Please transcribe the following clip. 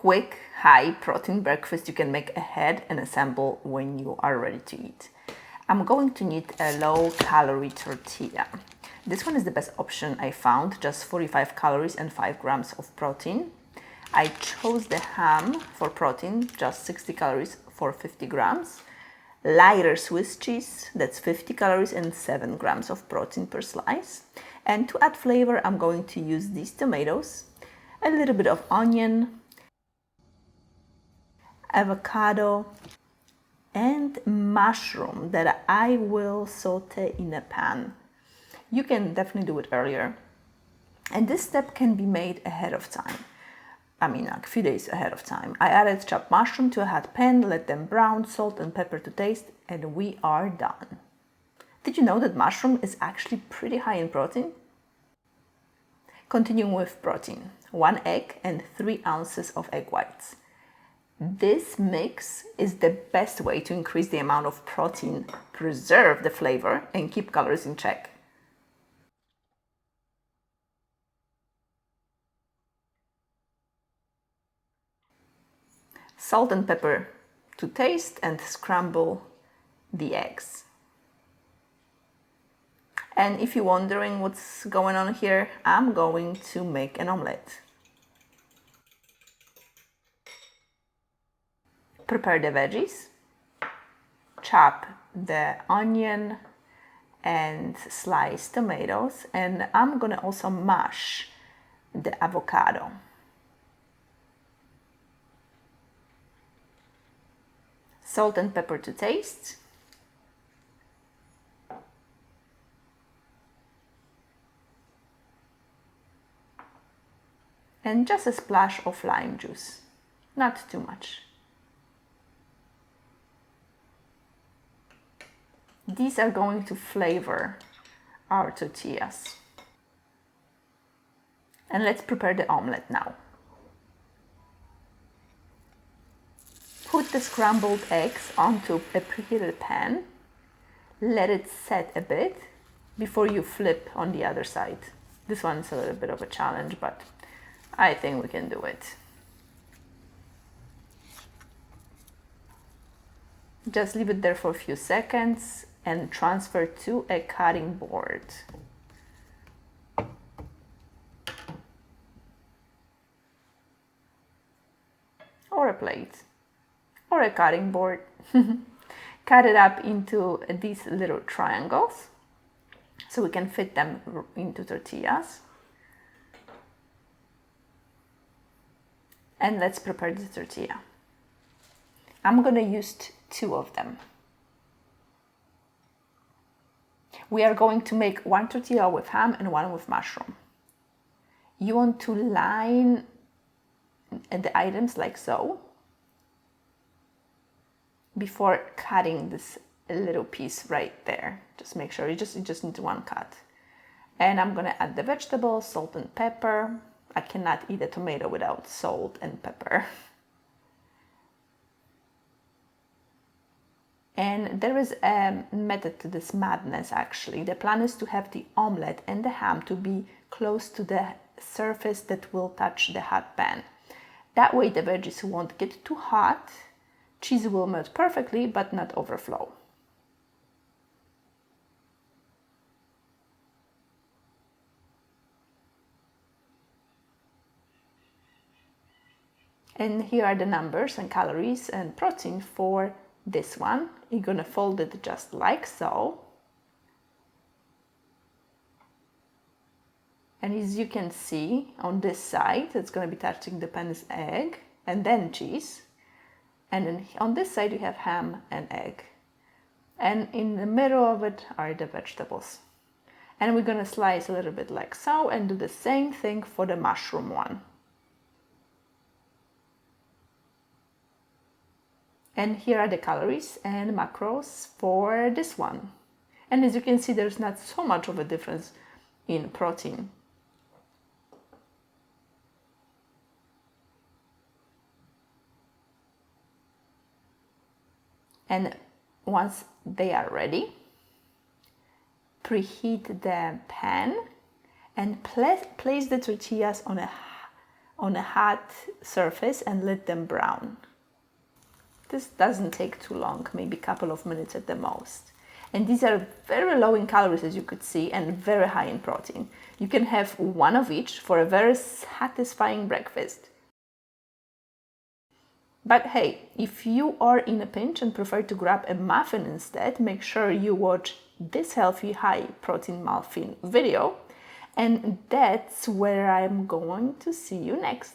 quick, high protein breakfast you can make ahead and assemble when you are ready to eat. I'm going to need a low-calorie tortilla. This one is the best option I found, just 45 calories and 5 grams of protein. I chose the ham for protein, just 60 calories for 50 grams. Lighter Swiss cheese, that's 50 calories and 7 grams of protein per slice. And to add flavor, I'm going to use these tomatoes, a little bit of onion, avocado, and mushroom that I will saute in a pan. You can definitely do it earlier. And this step can be made ahead of time. I mean, like a few days ahead of time. I added chopped mushroom to a hot pan, let them brown, salt and pepper to taste, and we are done. Did you know that mushroom is actually pretty high in protein? Continuing with protein, 1 egg and 3 ounces of egg whites. This mix is the best way to increase the amount of protein, preserve the flavor, and keep calories in check. Salt and pepper to taste and scramble the eggs. And if you're wondering what's going on here, I'm going to make an omelette. Prepare the veggies, chop the onion and slice tomatoes, and I'm gonna also mash the avocado. Salt and pepper to taste. And just a splash of lime juice, not too much. These are going to flavor our tortillas. And let's prepare the omelette now. Put the scrambled eggs onto a preheated pan. Let it set a bit before you flip on the other side. This one's a little bit of a challenge, but I think we can do it. Just leave it there for a few seconds and transfer to a cutting board. Or a plate. Or a cutting board. Cut it up into these little triangles so we can fit them into tortillas. And let's prepare the tortilla. I'm gonna use 2 of them. We are going to make 1 tortilla with ham and 1 with mushroom. You want to line the items like so before cutting this little piece right there. Just make sure you just need 1 cut. And I'm gonna add the vegetables, salt and pepper. I cannot eat a tomato without salt and pepper. And there is a method to this madness actually. The plan is to have the omelette and the ham to be close to the surface that will touch the hot pan. That way the veggies won't get too hot, cheese will melt perfectly but not overflow. And here are the numbers and calories and protein for this one. You're gonna fold it just like so. And as you can see on this side, it's gonna be touching the pan is egg and then cheese. And then on this side you have ham and egg. And in the middle of it are the vegetables. And we're gonna slice a little bit like so and do the same thing for the mushroom one. And here are the calories and macros for this one. And as you can see, there's not so much of a difference in protein. And once they are ready, preheat the pan and place the tortillas on a hot surface and let them brown. This doesn't take too long, maybe a couple of minutes at the most. And these are very low in calories, as you could see, and very high in protein. You can have one of each for a very satisfying breakfast. But hey, if you are in a pinch and prefer to grab a muffin instead, make sure you watch this healthy high protein muffin video, and that's where I'm going to see you next.